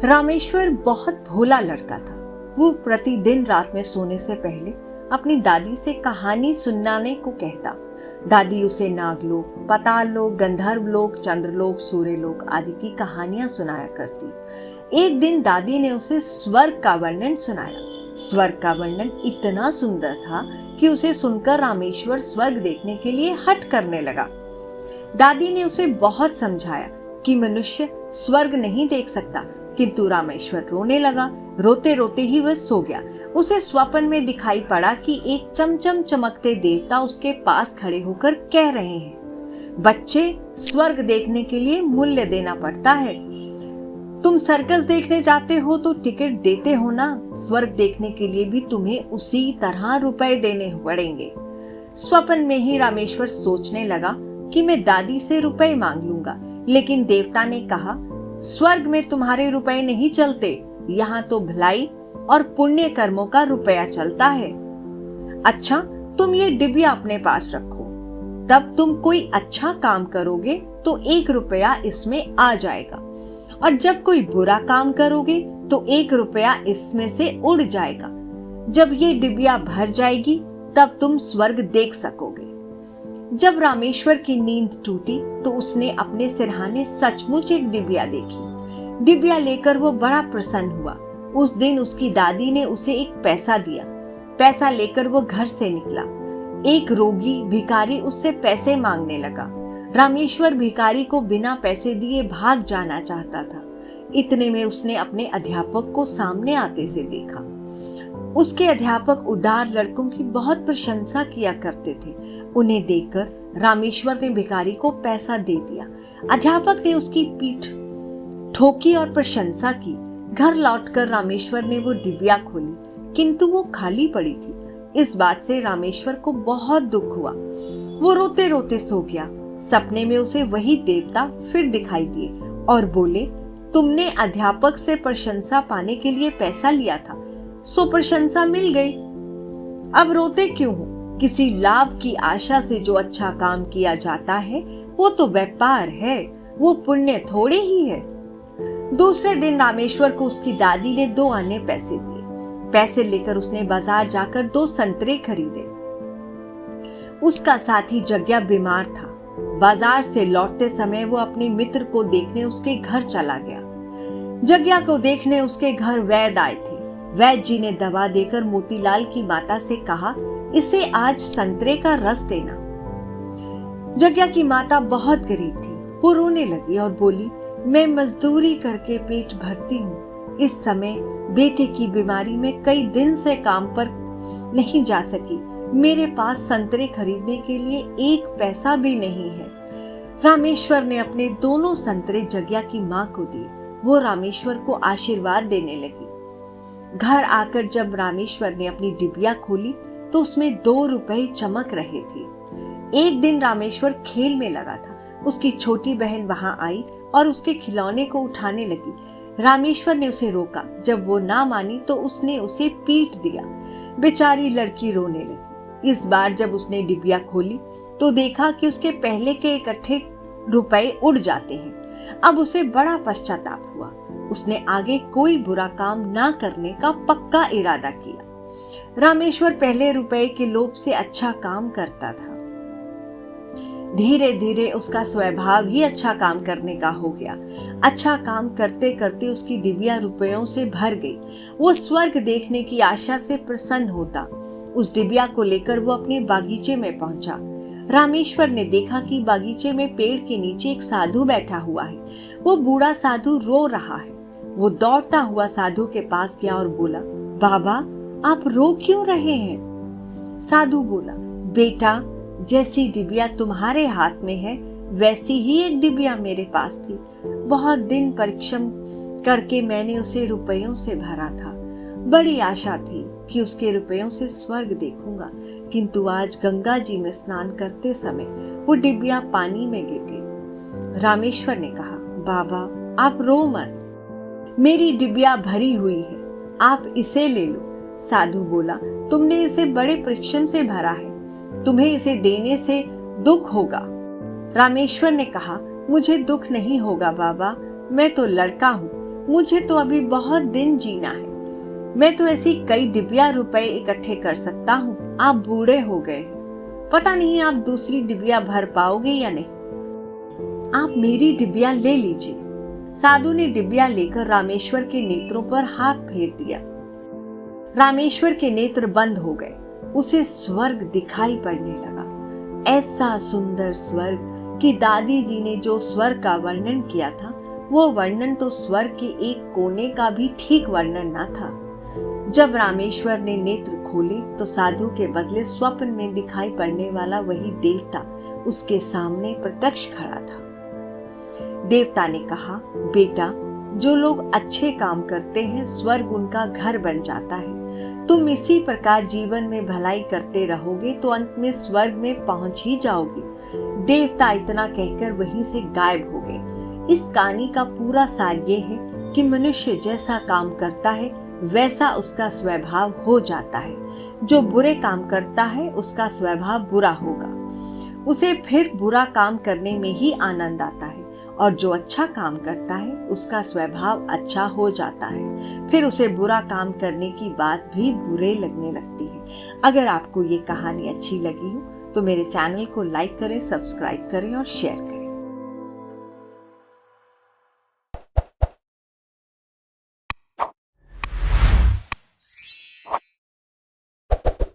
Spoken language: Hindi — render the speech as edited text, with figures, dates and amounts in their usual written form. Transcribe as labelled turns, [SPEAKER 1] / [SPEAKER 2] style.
[SPEAKER 1] रामेश्वर बहुत भोला लड़का था। वो प्रतिदिन रात में सोने से पहले अपनी दादी से कहानी सुनाने को कहता। दादी उसे नागलोक, पाताल लोक, गंधर्व लोक, चंद्रलोक, सूर्यलोक आदि की कहानियां सुनाया करती। एक दिन दादी ने उसे स्वर्ग का वर्णन सुनाया। स्वर्ग का वर्णन इतना सुंदर था कि उसे सुनकर रामेश्वर स्वर्ग देखने के लिए हट करने लगा। दादी ने उसे बहुत समझाया कि मनुष्य स्वर्ग नहीं देख सकता, किंतु रामेश्वर रोने लगा। रोते रोते ही वह सो गया। उसे स्वप्न में दिखाई पड़ा कि एक चमचम चमकते देवता उसके पास खड़े होकर कह रहे हैं, बच्चे, स्वर्ग देखने के लिए मूल्य देना पड़ता है। तुम सर्कस देखने जाते हो तो टिकट देते हो ना, स्वर्ग देखने के लिए भी तुम्हें उसी तरह रुपए देने पड़ेंगे। स्वप्न में ही रामेश्वर सोचने लगा कि मैं दादी से रुपए मांग लूंगा, लेकिन देवता ने कहा, स्वर्ग में तुम्हारे रुपए नहीं चलते, यहाँ तो भलाई और पुण्य कर्मों का रुपया चलता है। अच्छा, तुम ये डिबिया अपने पास रखो, तब तुम कोई अच्छा काम करोगे तो 1 रुपया इसमें आ जाएगा, और जब कोई बुरा काम करोगे तो 1 रुपया इसमें से उड़ जाएगा। जब ये डिबिया भर जाएगी तब तुम स्वर्ग देख सकोगे। जब रामेश्वर की नींद टूटी तो उसने अपने सिरहाने सचमुच एक डिबिया देखी। डिबिया लेकर वो बड़ा प्रसन्न हुआ। उस दिन उसकी दादी ने उसे एक पैसा दिया। पैसा लेकर वो घर से निकला। एक रोगी भिखारी उससे पैसे मांगने लगा। रामेश्वर भिखारी को बिना पैसे दिए भाग जाना चाहता था। इतने में उसने अपने अध्यापक को सामने आते से देखा। उसके अध्यापक उदार लड़कों की बहुत प्रशंसा किया करते थे। उन्हें देखकर रामेश्वर ने भिखारी को पैसा दे दिया। अध्यापक ने उसकी पीठ ठोकी और प्रशंसा की। घर लौटकर रामेश्वर ने वो डिबिया खोली, किंतु वो खाली पड़ी थी। इस बात से रामेश्वर को बहुत दुख हुआ। वो रोते रोते सो गया। सपने में उसे वही देवता फिर दिखाई दिए और बोले, तुमने अध्यापक से प्रशंसा पाने के लिए पैसा लिया था, सो प्रशंसा मिल गई। अब रोते क्यों हो? किसी लाभ की आशा से जो अच्छा काम किया जाता है वो तो व्यापार है, वो पुण्य थोड़े ही है। दूसरे दिन रामेश्वर को उसकी दादी ने 2 आने पैसे दिए। पैसे लेकर उसने बाजार जाकर 2 संतरे खरीदे। उसका साथी जग्या बीमार था। बाजार से लौटते समय वो अपने मित्र को देखने उसके घर चला गया। जग्या को देखने उसके घर वैद्य आए थे। वैद्य जी ने दवा देकर मोतीलाल की माता से कहा, इसे आज संतरे का रस देना। जग्या की माता बहुत गरीब थी। वो रोने लगी और बोली, मैं मजदूरी करके पेट भरती हूँ। इस समय बेटे की बीमारी में कई दिन से काम पर नहीं जा सकी। मेरे पास संतरे खरीदने के लिए 1 पैसा भी नहीं है। रामेश्वर ने अपने दोनों संतरे जग्या की माँ को दिए। वो रामेश्वर को आशीर्वाद देने लगी। घर आकर जब रामेश्वर ने अपनी डिबिया खोली तो उसमें 2 रुपए चमक रहे थे। एक दिन रामेश्वर खेल में लगा था। उसकी छोटी बहन वहां आई और उसके खिलौने को उठाने लगी। रामेश्वर ने उसे रोका। जब वो ना मानी तो उसने उसे पीट दिया। बेचारी लड़की रोने लगी। इस बार जब उसने डिबिया खोली तो देखा कि उसके पहले के इकट्ठे रुपए उड़ जाते हैं। अब उसे बड़ा पश्चाताप हुआ। उसने आगे कोई बुरा काम ना करने का पक्का इरादा किया। रामेश्वर पहले रुपए के लोभ से अच्छा काम करता था। धीरे धीरे उसका स्वभाव ही अच्छा काम करने का हो गया। अच्छा काम करते करते उसकी डिबिया रुपयों से भर गई। वो स्वर्ग देखने की आशा से प्रसन्न होता। उस डिबिया को लेकर वो अपने बागीचे में पहुंचा। रामेश्वर ने देखा कि बागीचे में पेड़ के नीचे एक साधु बैठा हुआ है। वो बूढ़ा साधु रो रहा है। वो दौड़ता हुआ साधु के पास गया और बोला, बाबा, आप रो क्यों रहे हैं? साधु बोला, बेटा, जैसी डिबिया तुम्हारे हाथ में है वैसी ही एक डिबिया मेरे पास थी। बहुत दिन परिश्रम करके मैंने उसे रुपयों से भरा था। बड़ी आशा थी कि उसके रुपयों से स्वर्ग देखूंगा, किंतु आज गंगा जी में स्नान करते समय वो डिबिया पानी में गिर गई। रामेश्वर ने कहा, बाबा, आप रो मत, मेरी डिबिया भरी हुई है, आप इसे ले लो। साधु बोला, तुमने इसे बड़े परिश्रम से भरा है, तुम्हें इसे देने से दुख होगा। रामेश्वर ने कहा, मुझे दुख नहीं होगा बाबा, मैं तो लड़का हूँ, मुझे तो अभी बहुत दिन जीना है। मैं तो ऐसी कई डिबिया रुपए इकट्ठे कर सकता हूँ। आप बूढ़े हो गए हैं, पता नहीं आप दूसरी डिबिया भर पाओगे या नहीं। आप मेरी डिबिया ले लीजिए। साधु ने डिबिया लेकर रामेश्वर के नेत्रों पर हाथ फेर दिया। रामेश्वर के नेत्र बंद हो गए। उसे स्वर्ग दिखाई पड़ने लगा। ऐसा सुंदर स्वर्ग कि दादी जी ने जो स्वर्ग का वर्णन किया था, वो वर्णन तो स्वर्ग के एक कोने का भी ठीक वर्णन न था। जब रामेश्वर ने नेत्र खोले तो साधु के बदले स्वप्न में दिखाई पड़ने वाला वही देवता उसके सामने प्रत्यक्ष खड़ा था। देवता ने कहा, बेटा, जो लोग अच्छे काम करते हैं स्वर्ग उनका घर बन जाता है। तुम इसी प्रकार जीवन में भलाई करते रहोगे तो अंत में स्वर्ग में पहुंच ही जाओगे। देवता इतना कहकर वहीं से गायब हो गए। इस कहानी का पूरा सार ये है कि मनुष्य जैसा काम करता है वैसा उसका स्वभाव हो जाता है। जो बुरे काम करता है उसका स्वभाव बुरा होगा। उसे फिर बुरा काम करने में ही आनंद आता है, और जो अच्छा काम करता है उसका स्वभाव अच्छा हो जाता है। फिर उसे बुरा काम करने की बात भी बुरे लगने लगती है। अगर आपको ये कहानी अच्छी लगी हो तो मेरे चैनल को लाइक करें, सब्सक्राइब करें और शेयर करें।